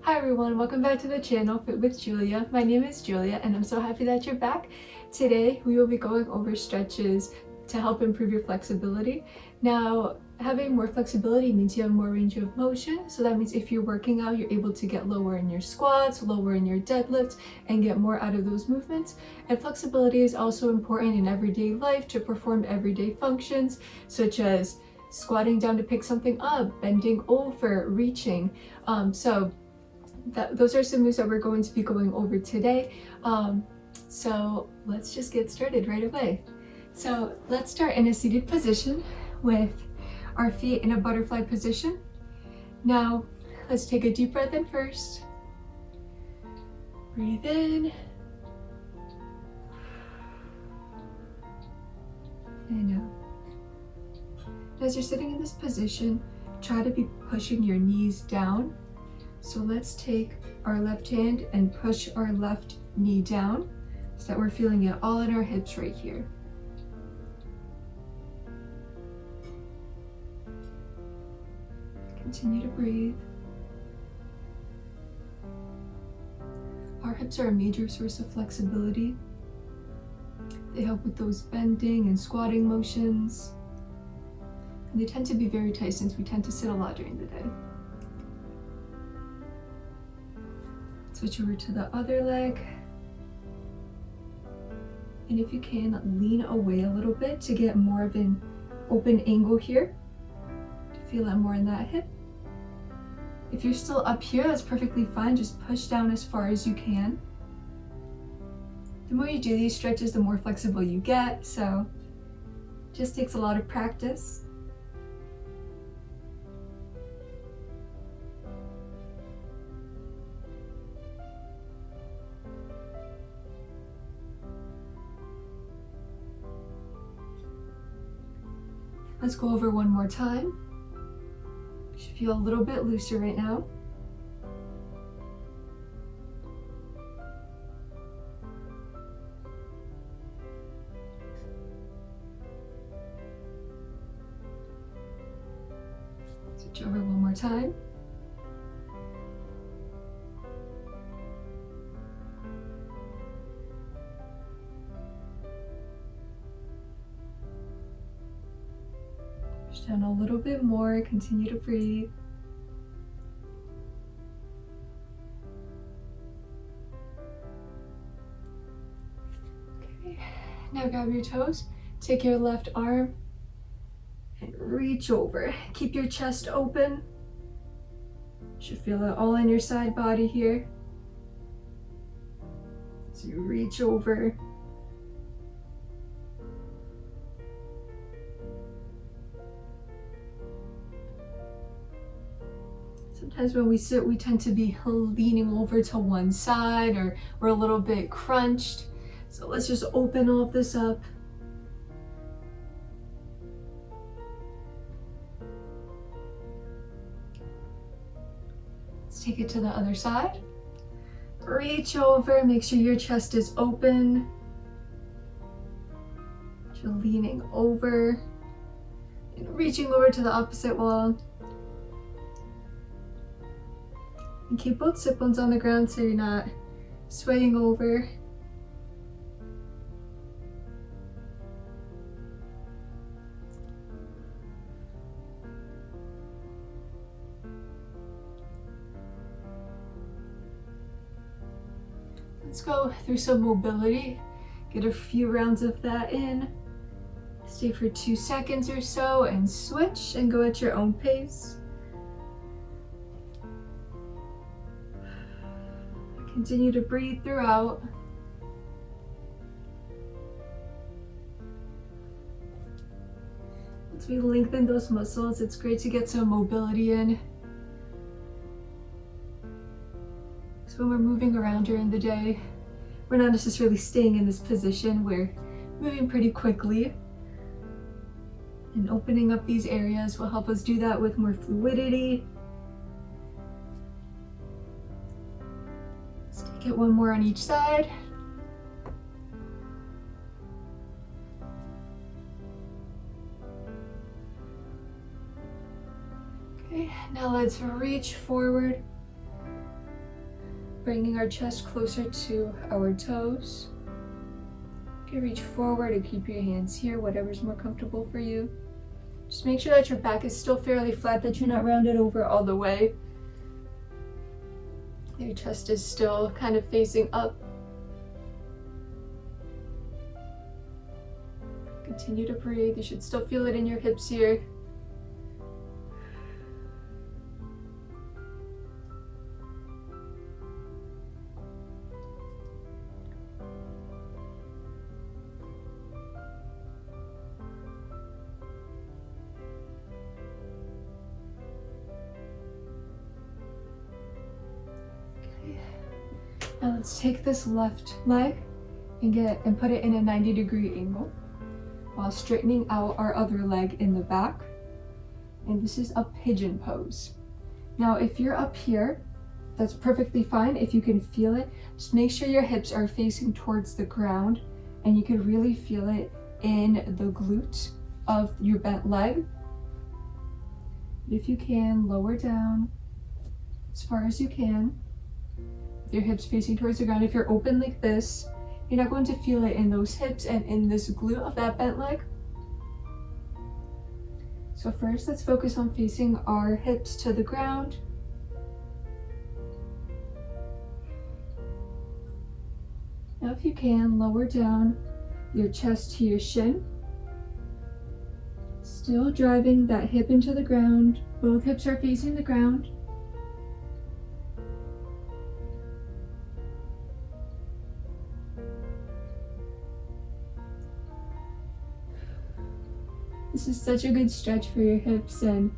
Hi everyone, welcome back to the channel Fit with Julia. My name is Julia and I'm so happy that you're back. Today we will be going over stretches to help improve your flexibility. Now, having more flexibility means you have more range of motion. So that means if you're working out, you're able to get lower in your squats, lower in your deadlifts, and get more out of those movements. And flexibility is also important in everyday life to perform everyday functions such as squatting down to pick something up, bending over, reaching. Those are some moves that we're going to be going over today. So let's just get started right away. So let's start in a seated position with our feet in a butterfly position. Now let's take a deep breath in first. Breathe in. And out. As you're sitting in this position, try to be pushing your knees down. So let's take our left hand and push our left knee down so that we're feeling it all in our hips right here. Continue to breathe. Our hips are a major source of flexibility. They help with those bending and squatting motions. And they tend to be very tight since we tend to sit a lot during the day. Switch over to the other leg. And if you can, lean away a little bit to get more of an open angle here. To feel that more in that hip. If you're still up here, that's perfectly fine. Just push down as far as you can. The more you do these stretches, the more flexible you get. So it just takes a lot of practice. Let's go over one more time. You should feel a little bit looser right now. Switch over one more time. Down a little bit more, continue to breathe. Okay, now grab your toes, take your left arm and reach over. Keep your chest open. You should feel it all in your side body here. So you reach over. Sometimes when we sit, we tend to be leaning over to one side or we're a little bit crunched. So let's just open all of this up. Let's take it to the other side. Reach over, make sure your chest is open. You're leaning over and reaching over to the opposite wall. And keep both sit bones on the ground so you're not swaying over. Let's go through some mobility. Get a few rounds of that in. Stay for 2 seconds or so and switch and go at your own pace. Continue to breathe throughout. Once we lengthen those muscles, it's great to get some mobility in. So when we're moving around during the day, we're not necessarily staying in this position, we're moving pretty quickly. And opening up these areas will help us do that with more fluidity. Get one more on each side. Okay, now let's reach forward bringing our chest closer to our toes. You can reach forward and keep your hands here, whatever's more comfortable for you. Just make sure that your back is still fairly flat, that you're not rounded over all the way. Your chest is still kind of facing up. Continue to breathe. You should still feel it in your hips here. Now let's take this left leg and put it in a 90-degree angle while straightening out our other leg in the back. And this is a pigeon pose. Now if you're up here, that's perfectly fine. If you can feel it, just make sure your hips are facing towards the ground and you can really feel it in the glute of your bent leg. If you can, lower down as far as you can. Your hips facing towards the ground. If you're open like this, you're not going to feel it in those hips and in this glute of that bent leg. So first, let's focus on facing our hips to the ground. Now if you can, lower down your chest to your shin. Still driving that hip into the ground. Both hips are facing the ground. This is such a good stretch for your hips and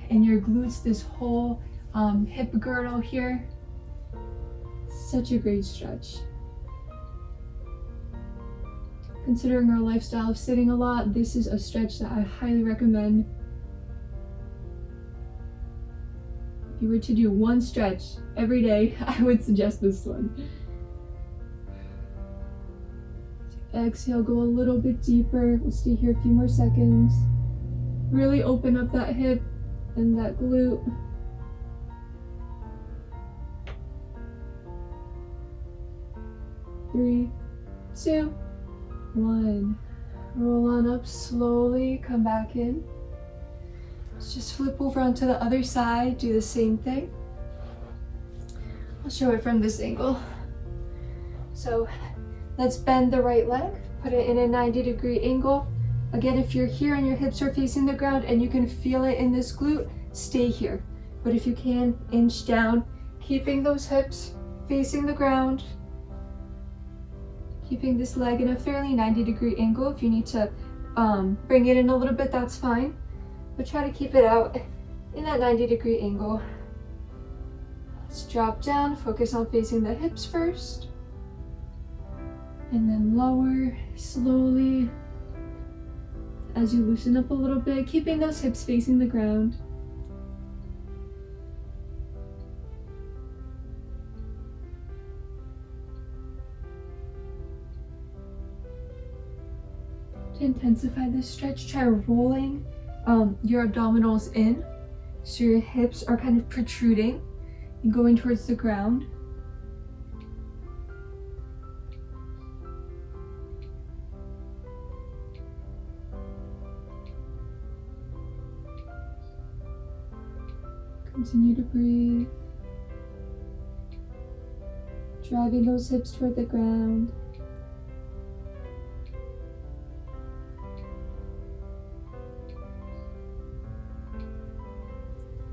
your glutes, this whole hip girdle here. Such a great stretch. Considering our lifestyle of sitting a lot, this is a stretch that I highly recommend. If you were to do one stretch every day, I would suggest this one. Exhale, go a little bit deeper. We'll stay here a few more seconds. Really open up that hip and that glute. Three, two, one. Roll on up slowly, come back in. Let's just flip over onto the other side, do the same thing. I'll show it from this angle. So let's bend the right leg, put it in a 90-degree angle. Again, if you're here and your hips are facing the ground and you can feel it in this glute, stay here. But if you can, inch down, keeping those hips facing the ground. Keeping this leg in a fairly 90-degree angle. If you need to bring it in a little bit, that's fine. But try to keep it out in that 90-degree angle. Let's drop down, focus on facing the hips first. And then lower slowly as you loosen up a little bit, keeping those hips facing the ground. To intensify this stretch, try rolling your abdominals in so your hips are kind of protruding and going towards the ground. Continue to breathe, driving those hips toward the ground.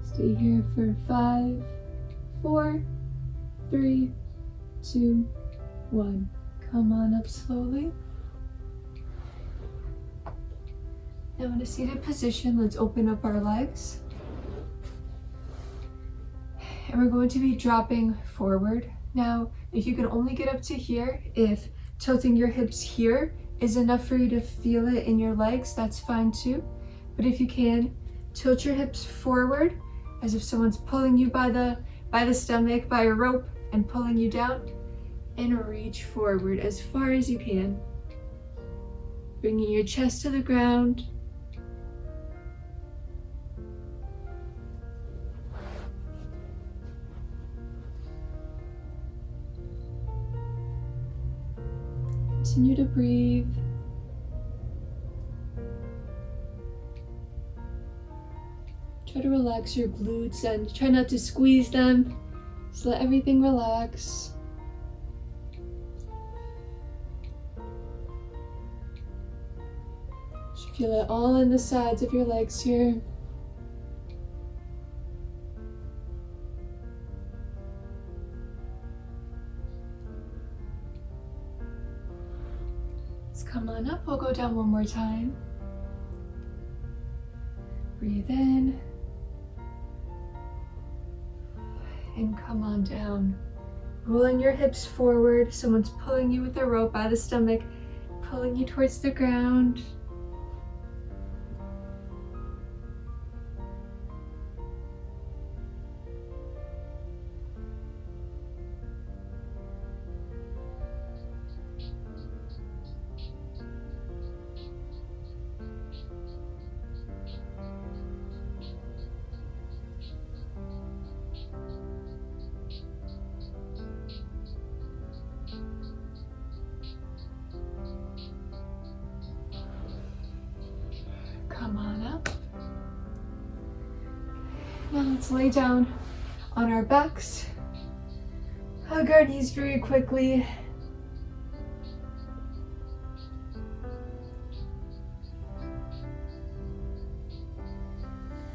Stay here for 5, 4, 3, 2, 1. Come on up slowly. Now in a seated position, let's open up our legs. And we're going to be dropping forward. Now, if you can only get up to here, if tilting your hips here is enough for you to feel it in your legs, that's fine too. But if you can, tilt your hips forward as if someone's pulling you by the stomach, by a rope, and pulling you down, and reach forward as far as you can. Bringing your chest to the ground. Continue to breathe. Try to relax your glutes and try not to squeeze them. Just let everything relax. You feel it all in the sides of your legs here. Let's come on up. We'll go down one more time. Breathe in. And come on down. Rolling your hips forward. Someone's pulling you with a rope by the stomach, pulling you towards the ground. Come on up. Now let's lay down on our backs. Hug our knees very quickly.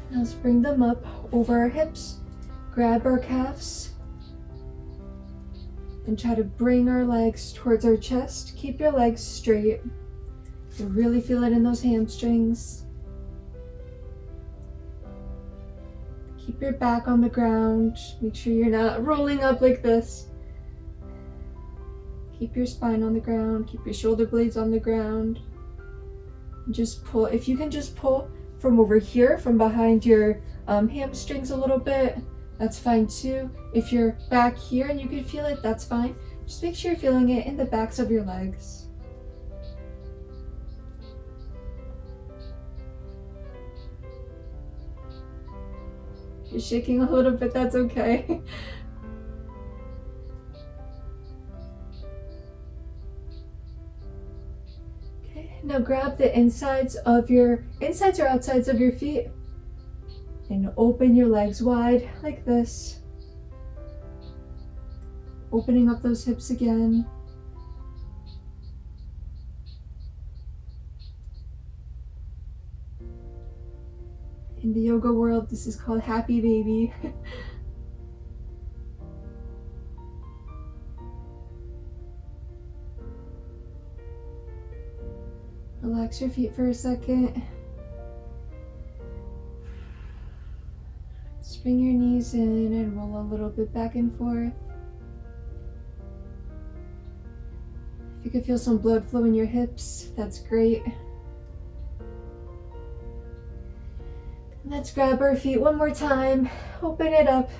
Now let's bring them up over our hips. Grab our calves and try to bring our legs towards our chest. Keep your legs straight. You really feel it in those hamstrings. Keep your back on the ground. Make sure you're not rolling up like this. Keep your spine on the ground. Keep your shoulder blades on the ground. And just pull. If you can just pull from over here, from behind your hamstrings a little bit, that's fine too. If you're back here and you can feel it, that's fine. Just make sure you're feeling it in the backs of your legs. You're shaking a little bit, that's okay. Okay, now grab the insides or outsides of your feet and open your legs wide like this. Opening up those hips again. In the yoga world, this is called happy baby. Relax your feet for a second. Just bring your knees in and roll a little bit back and forth. If you can feel some blood flow in your hips, that's great. Let's grab our feet one more time. Open it up.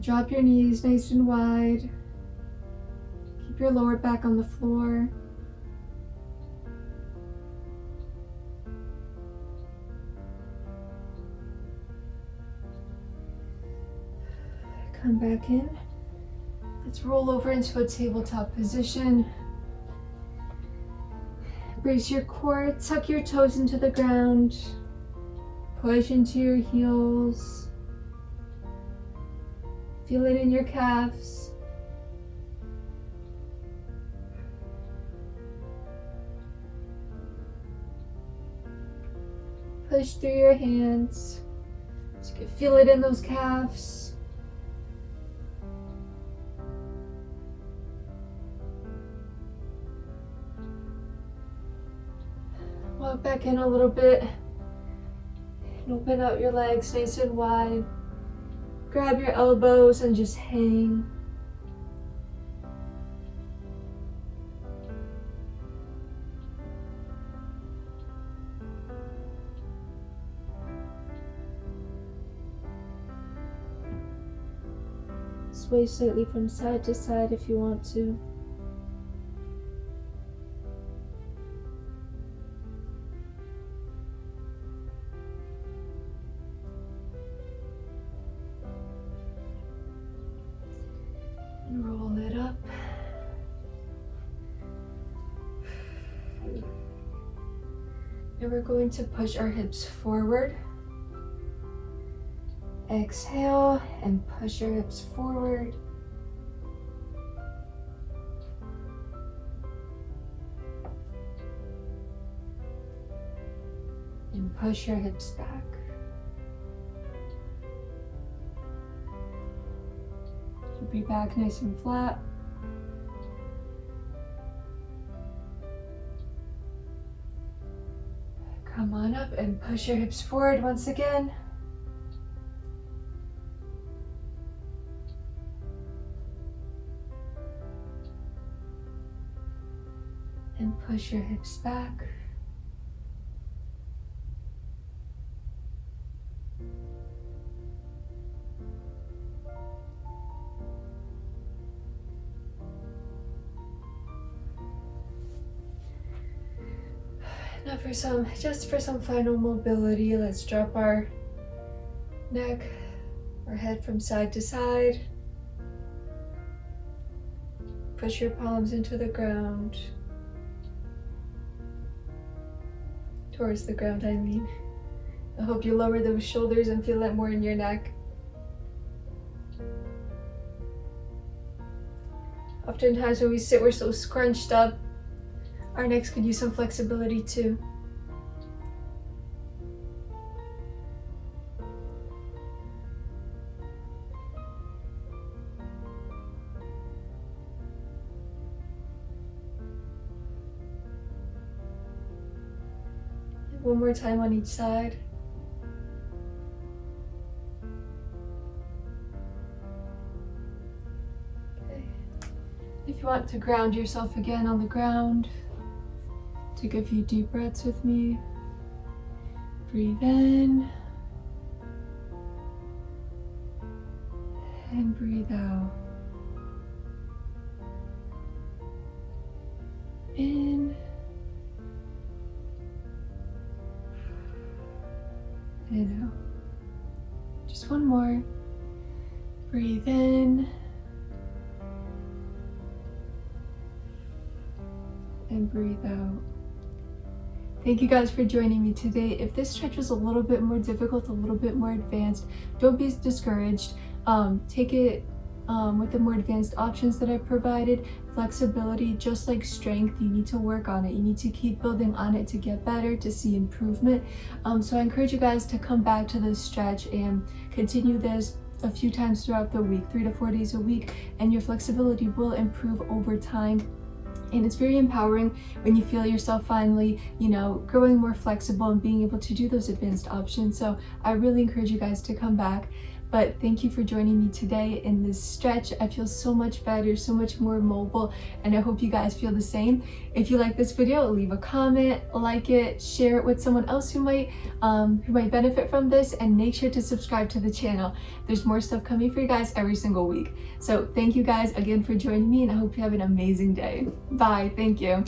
Drop your knees nice and wide. Keep your lower back on the floor. Come back in. Let's roll over into a tabletop position. Brace your core, tuck your toes into the ground. Push into your heels. Feel it in your calves. Push through your hands. So you can feel it in those calves. Walk back in a little bit and open out your legs nice and wide. Grab your elbows and just hang. Sway slightly from side to side if you want to. And we're going to push our hips forward. Exhale and push your hips forward. And push your hips back. Keep your back nice and flat. Come on up and push your hips forward once again. And push your hips back. Now just for some final mobility, let's drop our neck, our head from side to side. Push your palms into the ground. Towards the ground, I mean. I hope you lower those shoulders and feel that more in your neck. Oftentimes when we sit, we're so scrunched up. Our necks could use some flexibility too. One more time on each side. Okay. If you want to ground yourself again on the ground, take a few deep breaths with me. Breathe in and breathe out. In and out. Just one more. Breathe in and breathe out. Thank you guys for joining me today. If this stretch was a little bit more difficult, a little bit more advanced, don't be discouraged. Take it with the more advanced options that I provided. Flexibility, just like strength, you need to work on it. You need to keep building on it to get better, to see improvement. So I encourage you guys to come back to this stretch and continue this a few times throughout the week, 3 to 4 days a week, and your flexibility will improve over time. And it's very empowering when you feel yourself finally, growing more flexible and being able to do those advanced options. So I really encourage you guys to come back. But thank you for joining me today in this stretch. I feel so much better, so much more mobile, and I hope you guys feel the same. If you like this video, leave a comment, like it, share it with someone else who might benefit from this, and make sure to subscribe to the channel. There's more stuff coming for you guys every single week. So thank you guys again for joining me, and I hope you have an amazing day. Bye, thank you.